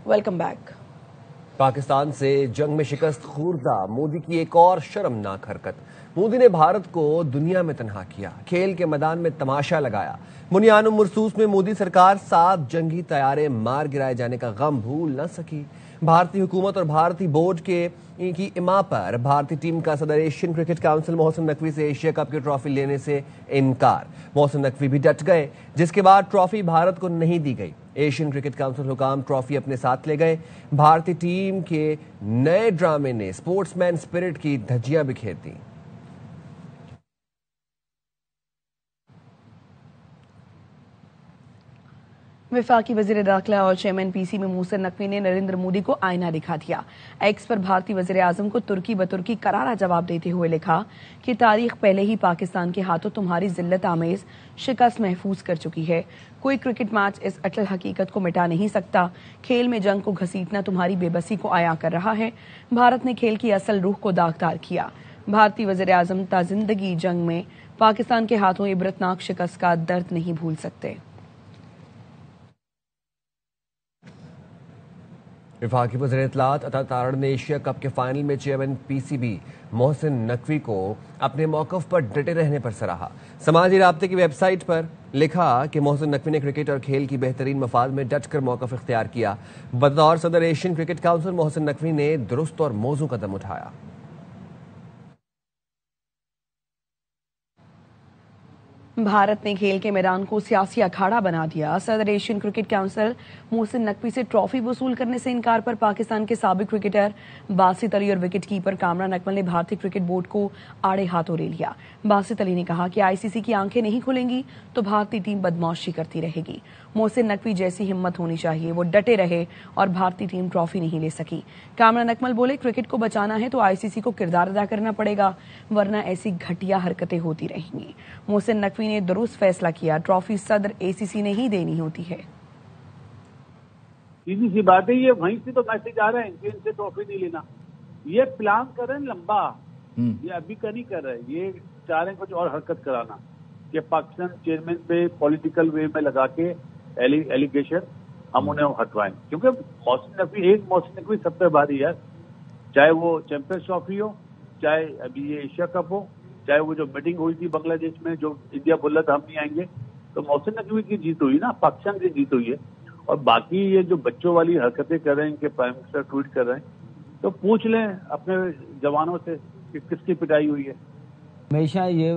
Welcome back. Pakistan से जंग में शिकस्त खूर्दा मोदी की एक और शर्मनाक हरकत। मोदी ने भारत को दुनिया में तन्हा किया, खेल के मैदान में तमाशा लगाया। बुनियान मुरसूस में मोदी सरकार 7 जंगी तैयारे मार गिराए जाने का गम भूल न सकी। भारतीय हुकूमत और भारतीय बोर्ड की इमा पर भारतीय टीम का सदर Asian cricket council Mohsin Naqvi से एशिया कप की ट्रॉफी लेने से इनकार। मोहसिन नकवी भी डट गए, जिसके बाद ट्रॉफी भारत को नहीं दी गई। एशियन क्रिकेट काउंसिल हुकाम ट्रॉफी अपने साथ ले गए। भारतीय टीम के नए ड्रामे ने स्पोर्ट्समैन स्पिरिट की धज्जियां बिखेर दी। वफाकी वजीर दाखिला और चेयरमैन पीसी में मोहसिन नकवी ने नरेंद्र मोदी को आईना दिखा दिया। एक्स पर भारतीय वजीर आजम को तुर्की बतुर्की करारा जवाब देते हुए लिखा कि तारीख पहले ही पाकिस्तान के हाथों तुम्हारी जिल्लत आमेज शिकस्त महफूज कर चुकी है। कोई क्रिकेट मैच इस अटल हकीकत को मिटा नहीं सकता। खेल में जंग को घसीटना तुम्हारी बेबसी को आया कर रहा है। भारत ने खेल की असल रूह को दागदार किया। भारतीय वजीर आजम ताजिंदगी जंग में पाकिस्तान के हाथों इबरतनाक शिकस्त का दर्द नहीं भूल सकते। वफाकी वज़ीर इत्तलात अता तारड़ ने एशिया कप के फाइनल में चेयरमैन पीसीबी मोहसिन नकवी को अपने मौक़िफ़ पर डटे रहने पर सराहा। समाजी राब्ते की वेबसाइट पर लिखा कि मोहसिन नकवी ने क्रिकेट और खेल की बेहतरीन मफाद में डट कर मौक़िफ़ इख्तियार किया। बतौर सदर Asian cricket council Mohsin Naqvi ने दुरुस्त और मौजू कदम उठाया। भारत ने खेल के मैदान को सियासी अखाड़ा बना दिया। सदर Asian cricket council Mohsin Naqvi से ट्रॉफी वसूल करने से इनकार पर पाकिस्तान के साबिक क्रिकेटर बासित अली और विकेट कीपर कामरान अकमल ने भारतीय क्रिकेट बोर्ड को आड़े हाथों ले लिया। बासित अली ने कहा कि आईसीसी की आंखें नहीं खुलेंगी तो भारतीय टीम बदमाशी करती रहेगी। मोहसिन नकवी जैसी हिम्मत होनी चाहिए, वो डटे रहे और भारतीय टीम ट्रॉफी नहीं ले सकी। कामरान अकमल बोले, क्रिकेट को बचाना है तो आईसीसी को किरदार अदा करना पड़ेगा, वरना ऐसी घटिया हरकतें होती रहेंगी। मोहसिन नकवी ने दुरुस्त फैसला किया, ट्रॉफी सदर एसीसी ने ही देनी होती है। सीधी सी बात है, ये वहीं से तो मैसेज आ रहा है कि इनसे ट्रॉफी नहीं लेना। ये प्लान कर रहे हैं लंबा, ये अभी का नहीं कर रहे, ये चाह रहे हैं कुछ और हरकत कराना कि पाकिस्तान चेयरमैन पे पॉलिटिकल वे में लगा के एलिगेशन हम उन्हें हटवाएं। क्योंकि मोहसिन नकवी सब पे भारी है, चाहे वो चैंपियंस ट्रॉफी हो, चाहे अभी ये एशिया कप हो, चाहे वो जो मीटिंग हुई थी बांग्लादेश में, जो इंडिया बोला था हम नहीं आएंगे, तो मोहसिन नकवी की जीत हुई ना, पाकिस्तान की जीत हुई है। और बाकी ये जो बच्चों वाली हरकतें कर रहे हैं कि प्राइम मिनिस्टर ट्वीट कर रहे हैं, तो पूछ लें अपने जवानों से कि किसकी पिटाई हुई है। हमेशा ये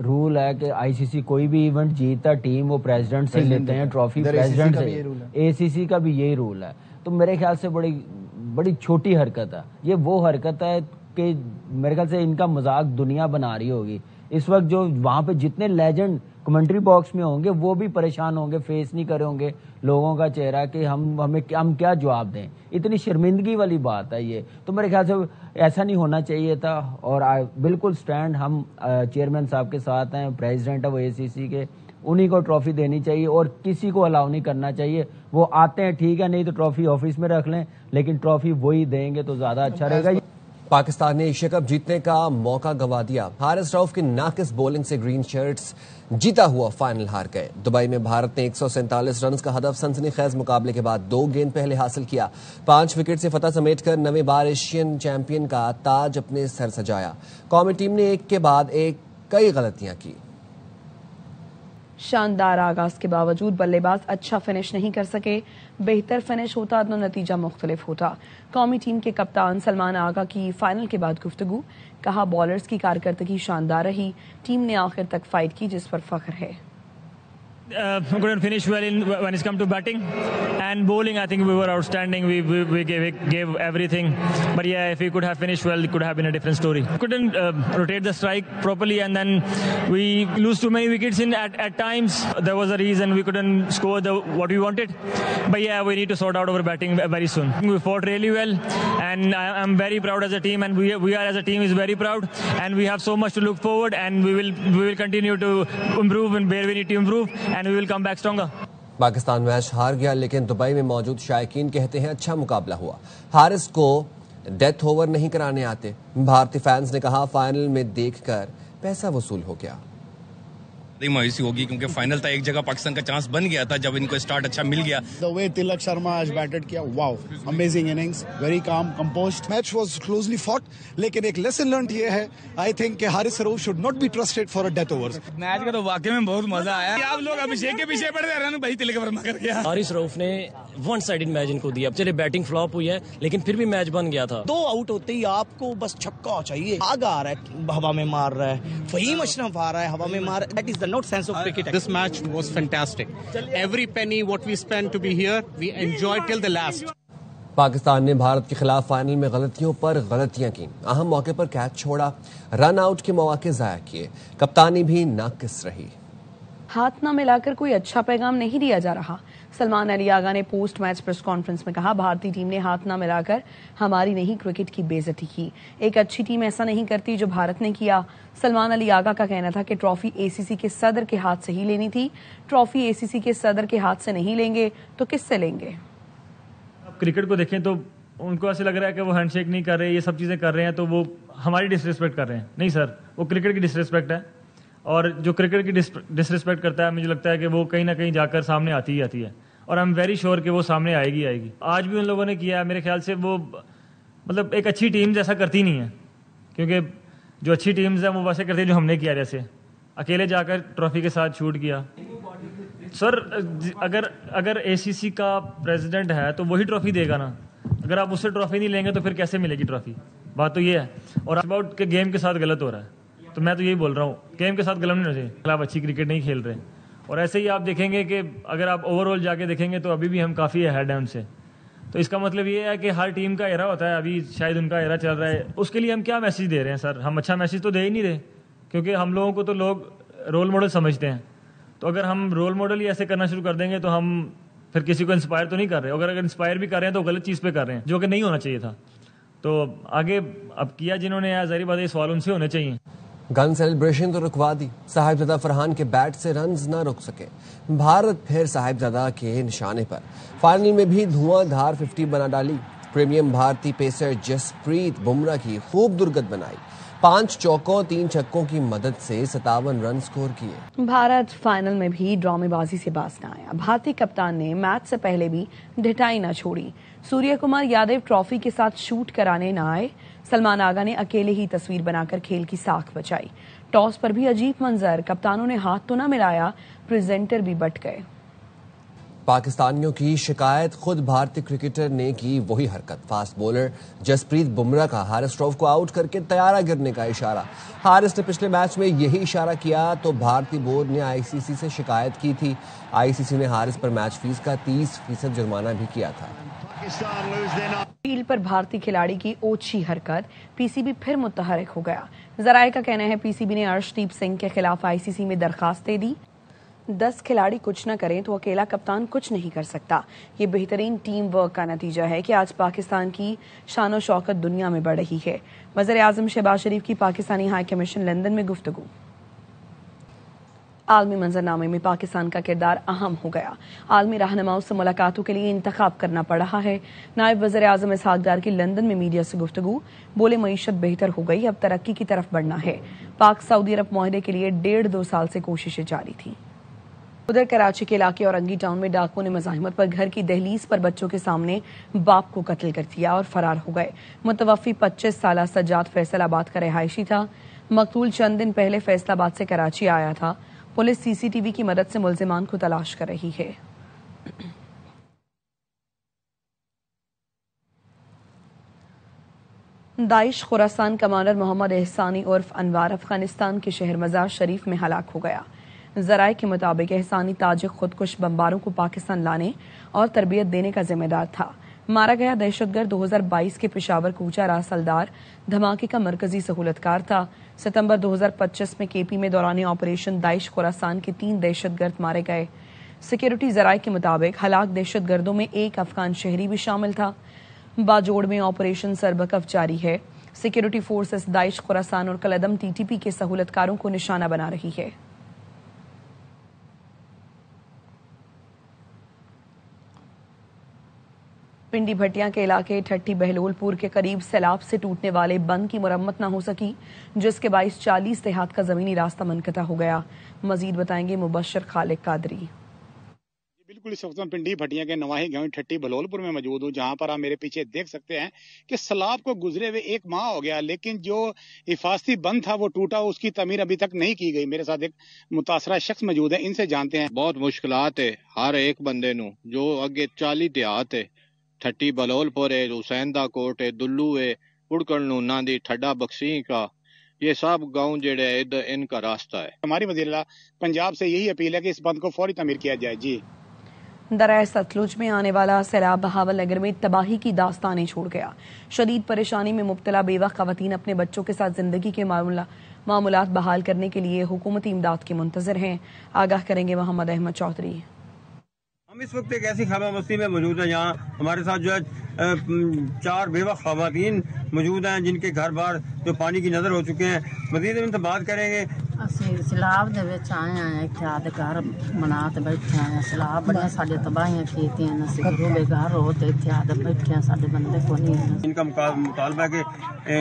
रूल है कि आईसीसी कोई भी इवेंट जीतता टीम वो प्रेसिडेंट से लेते हैं ट्रॉफी, प्रेसिडेंट से। एसीसी का भी यही रूल है। तो मेरे ख्याल से बड़ी छोटी हरकत है ये। वो हरकत है कि मेरे ख्याल से इनका मजाक दुनिया बना रही होगी। इस वक्त जो वहां पे जितने लेजेंड कमेंट्री बॉक्स में होंगे वो भी परेशान होंगे, फेस नहीं करे होंगे लोगों का चेहरा कि हम क्या जवाब दें। इतनी शर्मिंदगी वाली बात है ये। तो मेरे ख्याल से ऐसा नहीं होना चाहिए था। और बिल्कुल स्टैंड हम चेयरमैन साहब के साथ हैं, प्रेसिडेंट है वो एसीसी के, उन्हीं को ट्रॉफी देनी चाहिए और किसी को अलाउ नहीं करना चाहिए। वो आते हैं ठीक है, नहीं तो ट्रॉफी ऑफिस में रख लें, लेकिन ट्रॉफी वही देंगे तो ज्यादा अच्छा रहेगा। पाकिस्तान ने एशिया कप जीतने का मौका गंवा दिया। हारिस रऊफ की नाकिस बॉलिंग से ग्रीन शर्ट्स जीता हुआ फाइनल हार गए। दुबई में भारत ने 147 रन का हदफ सनसनीखेज मुकाबले के बाद 2 गेंद पहले हासिल किया। 5 विकेट से फतह समेटकर 9वें बार एशियन चैंपियन का ताज अपने सर सजाया। कौमी टीम ने एक के बाद एक कई गलतियां की। शानदार आगाज के बावजूद बल्लेबाज अच्छा फिनिश नहीं कर सके। बेहतर फिनिश होता तो नतीजा मुख्तलिफ होता। कौमी टीम के कप्तान सलमान आगा की फाइनल के बाद गुफ्तगू, कहा बॉलर्स की कारकर्दगी शानदार रही, टीम ने आखिर तक फाइट की जिस पर फख्र है। Couldn't finish well when it's come to batting and bowling. I think we were outstanding. We gave everything. But yeah, if we could have finished well, it could have been a different story. Couldn't rotate the strike properly, and then we lose too many wickets in at times. There was a reason we couldn't score what we wanted. But yeah, we need to sort out our batting very soon. We fought really well, and I'm very proud as a team, and we are as a team is very proud, and we have so much to look forward, and we will continue to improve and where we need to improve. And we will come back stronger. Pakistan match हार गया, लेकिन Dubai में मौजूद शायकीन कहते हैं अच्छा मुकाबला हुआ। हारिस को डेथ ओवर नहीं कराने आते। भारतीय फैंस ने कहा फाइनल में देखकर पैसा वसूल हो गया। मायूसी होगी क्योंकि फाइनल था, एक जगह पाकिस्तान का चांस बन गया था जब इनको स्टार्ट अच्छा मिल गया। The way तिलक शर्मा आज बैटेड किया, wow, amazing innings, very calm, composed. Match was closely fought, लेकिन एक लेसन लर्न ये है, आई थिंक कि Haris Rauf should not be trusted for a death overs. Match का तो वाकई में बहुत मजा आया। आप लोग अभिषेक के पीछे पड़ रहे हैं, भाई तिलक वर्मा कर गया। हारिस रऊफ ने वन साइडेड मैच इनको दिया। चलिए बैटिंग फ्लॉप हुई है लेकिन फिर भी मैच बन गया था। 2 आउट होते ही आपको बस छक्का चाहिए। आग आ रहा है, हवा में मार रहा है, फहीम अशरफ आ रहा है, हवा में मार रहा है। That is the not sense of cricket. This match was fantastic. Every penny what we spent to be here, we enjoyed till the last. Pakistan ने भारत के खिलाफ फाइनल में गलतियों पर गलतियां की, अहम मौके पर कैच छोड़ा, रन आउट के मौके जाया किए, कप्तानी भी नाकिस रही। हाथ न मिलाकर कोई अच्छा पैगाम नहीं दिया जा रहा। सलमान अली आगा ने पोस्ट मैच प्रेस कॉन्फ्रेंस में कहा, भारतीय टीम ने हाथ न मिलाकर हमारी नहीं क्रिकेट की बेइज्जती की। एक अच्छी टीम ऐसा नहीं करती जो भारत ने किया। सलमान अली आगा का कहना था कि ट्रॉफी एसीसी के सदर के हाथ से ही लेनी थी। ट्रॉफी एसीसी के सदर के हाथ से नहीं लेंगे तो किससे लेंगे? क्रिकेट को देखें तो उनको ऐसे लग रहा है कि वो हैंडशेक नहीं कर रहे, ये सब चीज़ें कर रहे हैं तो वो हमारी डिसरिस्पेक्ट कर रहे हैं। नहीं सर, वो क्रिकेट की डिसरिस्पेक्ट है और जो क्रिकेट की डिसरिस्पेक्ट करता है मुझे लगता है कि वो कहीं ना कहीं जाकर सामने आती ही आती है और आई एम वेरी श्योर कि वो सामने आएगी। आज भी उन लोगों ने किया है। मेरे ख्याल से वो मतलब एक अच्छी टीम जैसा करती नहीं है, क्योंकि जो अच्छी टीम्स हैं वो वैसे करती है जो हमने किया, जैसे अकेले जाकर ट्रॉफी के साथ शूट किया। सर अगर एसीसी का प्रेसिडेंट है तो वही ट्रॉफी देगा ना। अगर आप उससे ट्रॉफी नहीं लेंगे तो फिर कैसे मिलेगी ट्रॉफी? बात तो ये है। और अबाउट के गेम के साथ गलत हो रहा है, तो मैं तो यही बोल रहा हूँ, गेम के साथ गलत नहीं होना चाहिए। आप अच्छी क्रिकेट नहीं खेल रहे और ऐसे ही आप देखेंगे कि अगर आप ओवरऑल जाके देखेंगे तो अभी भी हम काफ़ी अहेड हैं उनसे। तो इसका मतलब ये है कि हर टीम का एरा होता है, अभी शायद उनका एरा चल रहा है। उसके लिए हम क्या मैसेज दे रहे हैं सर? हम अच्छा मैसेज तो दे ही नहीं रहे, क्योंकि हम लोगों को तो लोग रोल मॉडल समझते हैं। तो अगर हम रोल मॉडल ही ऐसे करना शुरू कर देंगे तो हम फिर किसी को इंस्पायर तो नहीं कर रहे। अगर इंस्पायर भी कर रहे हैं तो गलत चीज़ पे कर रहे हैं, जो कि नहीं होना चाहिए था। तो आगे अब किया जिन्होंने, ज़ाहिर बात है सवाल उनसे होने चाहिए। गन सेलिब्रेशन तो रुकवा दी, साहिबजादा फरहान के बैट से रन्स न रुक सके। भारत फिर साहिबजादा के निशाने पर, फाइनल में भी धुआंधार 50 बना डाली। प्रीमियम भारतीय पेसर जसप्रीत बुमराह की खूब दुर्गत बनाई। 5 चौकों 3 छक्कों की मदद से 57 रन स्कोर किए। भारत फाइनल में भी ड्रामेबाजी से बाज न आया। भारतीय कप्तान ने मैच से पहले भी ढिठाई न छोड़ी। सूर्य कुमार यादव ट्रॉफी के साथ शूट कराने न आए। सलमान आगा ने अकेले ही तस्वीर बनाकर खेल की साख बचाई। टॉस पर भी अजीब मंजर, कप्तानों ने हाथ तो न मिलाया, प्रेजेंटर भी बट गए। पाकिस्तानियों की शिकायत, खुद भारतीय क्रिकेटर ने की वही हरकत। फास्ट बॉलर जसप्रीत बुमराह का हारिस रऊफ को आउट करके तैयारा गिरने का इशारा। हारिस ने पिछले मैच में यही इशारा किया तो भारतीय बोर्ड ने आईसीसी से शिकायत की थी। आईसीसी ने हारिस पर मैच फीस का 30% जुर्माना भी किया था। फील्ड पर भारतीय खिलाड़ी की ओछी हरकत, पीसीबी फिर मुतहरक हो गया। जराये का कहना है पीसीबी ने अर्शदीप सिंह के खिलाफ आईसीसी में दरखास्त दे दी। 10 खिलाड़ी कुछ न करें तो अकेला कप्तान कुछ नहीं कर सकता। ये बेहतरीन टीम वर्क का नतीजा है कि आज पाकिस्तान की शान शौकत दुनिया में बढ़ रही है। वज़ीर-ए-आज़म शहबाज शरीफ की पाकिस्तानी हाई कमीशन लंदन में गुफ्तगू। आलमी मंजरनामे में पाकिस्तान का किरदार अहम हो गया। आलमी रहनुमाओं से मुलाकातों के लिए इंतखाब करना पड़ रहा है। नायब वज़ीर-ए-आज़म इसहाक डार की लंदन में मीडिया से गुफ्तगू, बोले मईशत बेहतर हो गई, अब तरक्की की तरफ बढ़ना है। पाक सऊदी अरब मुआहदे के लिए 1.5-2 साल से कोशिशें जारी थी। उधर कराची के इलाके औरंगी टाउन में डाकुओं ने मज़ाहिमत पर घर की दहलीज पर बच्चों के सामने बाप को कत्ल कर दिया और फरार हो गए। मुतवफ़ी 25 साल सज्जाद फैसलाबाद का रिहायशी था। मकतूल चंद दिन पहले फैसलाबाद से कराची आया था। पुलिस सीसीटीवी की मदद से मुल्जिमान को तलाश कर रही है। दाइश खुरासान कमांडर मोहम्मद एहसानी उर्फ अनवार अफगानिस्तान के शहर मजार शरीफ में हलाक हो गया। जराये के मुताबिक एहसानी ताजिक खुदकुश बमबारों को पाकिस्तान लाने और तरबियत देने का जिम्मेदार था। मारा गया दहशतगर्द 2022 के पेशावर कूचा रासलदार धमाके का मरकजी सहूलतकार था। सितंबर 2025 में केपी में दौरान ऑपरेशन दाइश खुरासान के 3 दहशतगर्द मारे गए। सिक्योरिटी जराये के मुताबिक हलाक दहशतगर्दों में एक अफगान शहरी भी शामिल था। बाजोड़ में ऑपरेशन सरबकफ जारी है। सिक्योरिटी फोर्सेस दाइश खुरासान और कलदम टीटीपी के सहूलतकारों को निशाना बना रही है। पिंडी भटिया के इलाके ठट्टी बहलोलपुर के करीब सैलाब से टूटने वाले बंद की मुरम्मत न हो सकी, जिसके बाइस 40 देहात का जमीनी रास्ता मुनक़ता हो गया। मजीद बताएंगे मुबश्शिर खालिक कादरी। बिल्कुल इस वक्त पिंडी भटिया के नवाही गांव ठट्टी बहलोलपुर में मौजूद हूँ, जहां पर आप मेरे पीछे देख सकते हैं कि सैलाब को गुजरे हुए 1 माह हो गया, लेकिन जो हिफाजती बंद था वो टूटा, उसकी तमीर अभी तक नहीं की गई। मेरे साथ एक मुतासरा शख्स मौजूद है, इनसे जानते हैं। बहुत मुश्किलात है हर एक बंदे नू, जो अगे 40 देहात है, ठट्टी बहलोलपुर है, हुसैनदा कोट है, दुल्लू है, उड़कड़ नूना दी, ठड्डा बक्सी का, ये सब गांव जेड़े है इनका रास्ता है। हमारी वज़ीर पंजाब से यही अपील है कि इस बंद को फौरी तमीर किया जाए। जी, दरिया सतलुज में आने वाला सैलाब बहावल नगर में तबाही की दास्तानें छोड़ गया। शदीद परेशानी में मुब्तला बेवा खवातीन अपने बच्चों के साथ जिंदगी के मामूलात बहाल करने के लिए हुकूमती इमदाद के मुंतजर हैं। आगाह करेंगे मोहम्मद अहमद चौधरी। हम इस वक्त एक ऐसी खाबा बस्ती में मौजूद है, यहाँ हमारे साथ जो है 4 बेवा खवातीन मौजूद हैं, जिनके घर बार जो पानी की नजर हो चुके हैं। मजीद इनसे बात करेंगे। ਅਸੀਂ ਸਲਾਬ ਦੇ ਵਿੱਚ ਆਏ ਆ, ਇੱਥੇ ਆਦੇ ਘਰ ਬਣਾ ਤੇ ਬੈਠੇ ਆ। ਸਲਾਬ ਬੜੀਆਂ ਸਾਡੇ ਤਬਾਹੀਆਂ ਕੀਤੀਆਂ ਨੇ, ਅਸੀਂ ਘਰੋਂ ਬੇਘਰ ਹੋ ਤੇ ਇੱਥੇ ਆਦੇ बैठे हैं, साढ़े बंदे को नहीं। इनका मुतालबा है कि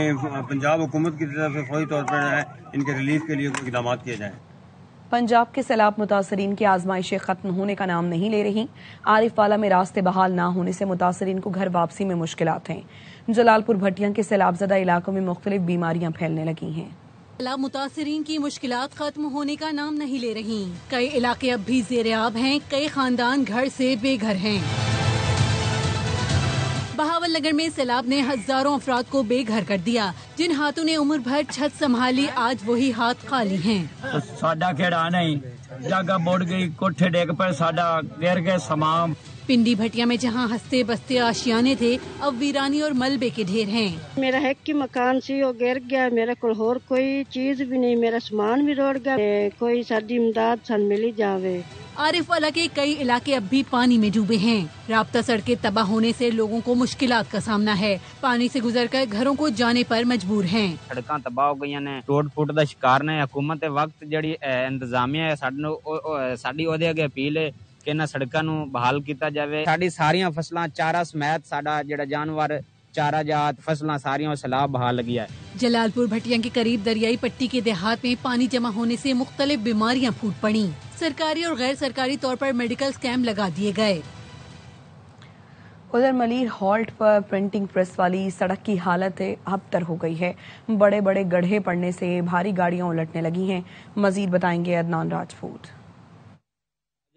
पंजाब हुकूमत की तरफ से फौरी तौर पर इनके रिलीफ के लिए कोई इक़दाम किए जाएं। पंजाब के सैलाब मुतासरीन की आजमाइशें खत्म होने का नाम नहीं ले रही। आरिफ वाला में रास्ते बहाल ना होने से मुतासरीन को घर वापसी में मुश्किलात हैं। जलालपुर भटिया के सैलाबजदा इलाकों में मुख्तलिफ बीमारियां फैलने लगी हैं। सैलाब मुतासरीन की मुश्किलात खत्म होने का नाम नहीं ले रही। कई इलाके अब भी ज़ेर-ए-आब हैं, कई खानदान घर से बेघर हैं। बहावल नगर में सैलाब ने हजारों अफराद को बेघर कर दिया। जिन हाथों ने उम्र भर छत संभाली, आज वही हाथ खाली हैं। साडा खेड़ा नहीं, जगह बुड़ गई, कोठे डेग पर साडा गिर गए समाम। पिंडी भटिया में जहां हंसते बसते आशियाने थे, अब वीरानी और मलबे के ढेर हैं। मेरा है कि मकान सी वो गिर गया, मेरे को और कोई चीज भी नहीं, मेरा सामान भी रोड़ गया, कोई साडी इमदाद सन मिली जावे। आरिफ वाला के कई इलाके अब भी पानी में डूबे हैं। राब्ता सड़कें तबाह होने से लोगों को मुश्किलात का सामना है। पानी से गुजरकर घरों को जाने पर मजबूर हैं। सड़कां तबाह हो गई ने, टोट फुट दा शिकार ने। हुकूमत वक्त जिहड़ी इंतजामिया है साडी ओहदे अगे अपील है कि इन्हां सड़कां नूं बहाल कीता जावे। साडी सारियां फसलां चारा समेत साडा जिहड़ा जानवर चारा जात फसलां सारियां सैलाब बहाल लगी है। जलालपुर भटिया के करीब दरियाई पट्टी के देहात में पानी जमा होने से मुख्तलिफ बीमारियां फूट पड़ी। सरकारी और गैर सरकारी तौर पर मेडिकल कैंप लगा दिए गए। उधर मलीर हॉल्ट पर प्रिंटिंग प्रेस वाली सड़क की हालत अबतर हो गई है। बड़े बड़े गड्ढे पड़ने से भारी गाड़ियां उलटने लगी हैं। मजीद बताएंगे अदनान राजपूत।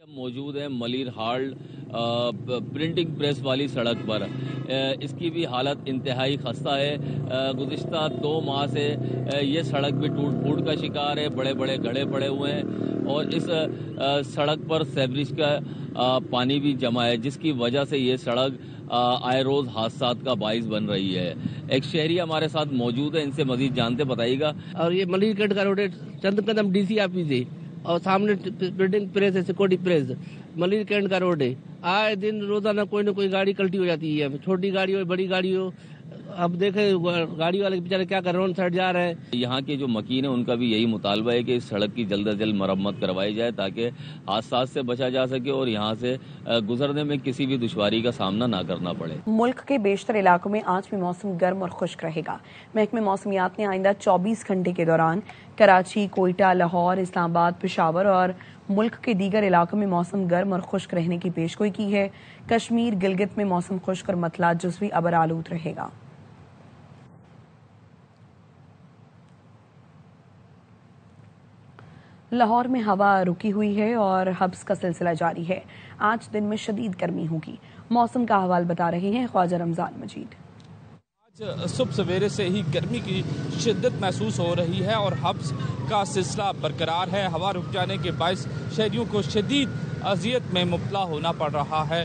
मौजूद है मलीर हाल्ट प्रिंटिंग प्रेस वाली सड़क पर। इसकी भी हालत इंतहाई खस्ता है। गुज़िश्ता 2 माह से ये सड़क भी टूट फूट का शिकार है। बड़े बड़े गड्ढे पड़े हुए हैं और इस सड़क पर सीवरेज का पानी भी जमा है, जिसकी वजह से ये सड़क आए रोज़ हादसात का बाइस बन रही है। एक शहरी हमारे साथ मौजूद है, इनसे मजीद जानते बताइएगा। और ये मलीर कट का रोड चंद कदम DC ऑफिस है और सामने प्रिंटिंग प्रेस है, सिक्योरिटी प्रेस। मलीर कैंट का रोड है। आए दिन रोजाना कोई न कोई गाड़ी कल्टी हो जाती है, छोटी गाड़ी हो बड़ी गाड़ी हो। अब देखे गाड़ी वाले बेचारे क्या कर रहे हैं, साइड जा रहे हैं। यहाँ के जो मकीन है उनका भी यही मुतालबा है कि इस सड़क की जल्द अज जल्द मरम्मत करवाई जाए, ताकि हादसा से बचा जा सके और यहाँ से गुजरने में किसी भी दुश्वारी का सामना ना करना पड़े। मुल्क के बेशतर इलाकों में आज भी मौसम गर्म और खुश्क रहेगा। महकमे मौसमियात ने आइंदा 24 घंटे के दौरान कराची, कोयटा, लाहौर, इस्लामाबाद, पेशावर और मुल्क के दीगर इलाकों में मौसम गर्म और खुश्क रहने की पेशगोई की है। कश्मीर, गिलगित में मौसम खुश्क और मतला जुज़वी अबर आलूद रहेगा। लाहौर में हवा रुकी हुई है और हब्स का सिलसिला जारी है। आज दिन में शदीद गर्मी होगी। मौसम का अहवाल बता रहे हैं ख्वाजा रमजान मजीद। आज सुबह सवेरे से ही गर्मी की शिद्दत महसूस हो रही है और हब्स का सिलसिला बरकरार है। हवा रुक जाने के बायस शहरियों को शदीद अजियत में मुब्तला होना पड़ रहा है,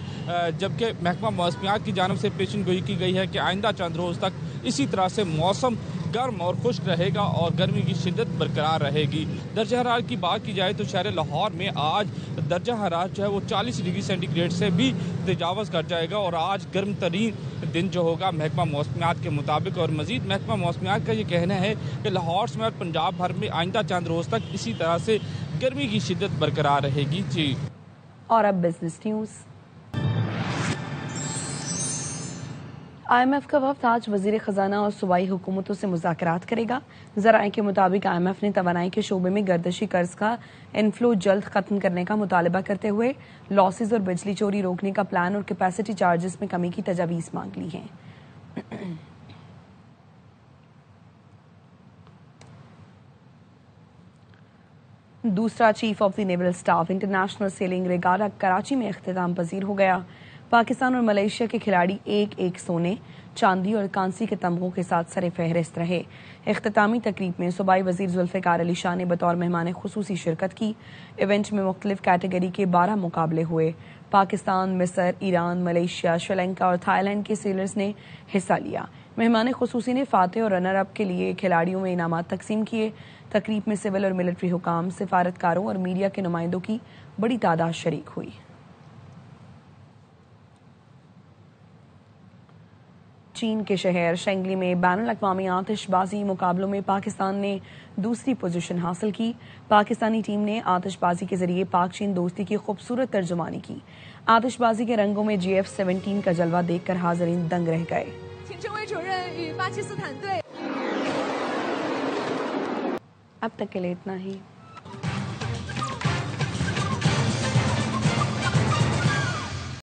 जबकि महकमा मौसमियात की जानिब से पेशन गोई की गई है कि आइंदा चंद रोज़ तक इसी तरह से मौसम गर्म और खुश्क रहेगा और गर्मी की शिद्दत बरकरार रहेगी। दर्जा हरारत की बात की जाए तो शहर लाहौर में आज दर्जा हरारत जो है वो 40 डिग्री सेंटीग्रेड से भी तजावज़ कर जाएगा और आज गर्म तरीन दिन जो होगा महकमा मौसमियात के मुताबिक। और मज़ीद महकमा मौसमियात का ये कहना है कि लाहौर समेत पंजाब भर में आइंदा चंद रोज़ तक इसी तरह से गर्मी की शिद्दत बरकरार रहेगी। जी, और अब बिजनेस न्यूज़। IMF का वफ्द आज वजीर खजाना और सूबाई हुकूमतों से मुज़ाकरात करेगा। ज़राए के मुताबिक IMF ने तवानाई के शोबे में गर्दशी कर्ज का इनफ्लो जल्द खत्म करने का मुतालबा करते हुए लॉसेज और बिजली चोरी रोकने का प्लान और कैपेसिटी चार्जेस में कमी की तजावीज़ मांग ली हैं। दूसरा chief of the naval staff international selling regatta Karachi में इख्तिताम पजीर हो गया। पाकिस्तान और मलेशिया के खिलाड़ी एक सोने, चांदी और कांसी के तमगों के साथ सरे फहरिस्त रहे। इख्तितामी तकरीब में सूबाई वजीर जुल्फ़िकार अली शाह ने बतौर मेहमान खुसूसी शिरकत की। इवेंट में मुख्तलिफ कैटेगरी के 12 मुकाबले हुए। पाकिस्तान, मिस्र, ईरान, मलेशिया, श्रीलंका और थाईलैंड के सेलर्स ने हिस्सा लिया। मेहमान खुसूसी ने फातेह और रनर अप के लिए खिलाड़ियों में इनामात तकसीम किए। तकरीब में सिविल और मिलिट्री हुकाम, सिफारतकारों और मीडिया के नुमाइंदों की बड़ी तादाद शरीक हुई। चीन के शहर शेंगली में बैनुल अक़वामी आतिशबाजी मुकाबलों में पाकिस्तान ने दूसरी पोजीशन हासिल की। पाकिस्तानी टीम ने आतिशबाजी के जरिए पाक चीन दोस्ती की खूबसूरत तर्जुमानी की। आतिशबाजी के रंगों में GF-17 का जलवा देखकर हाज़रीन दंग रह गए। अब तक के लिए इतना ही।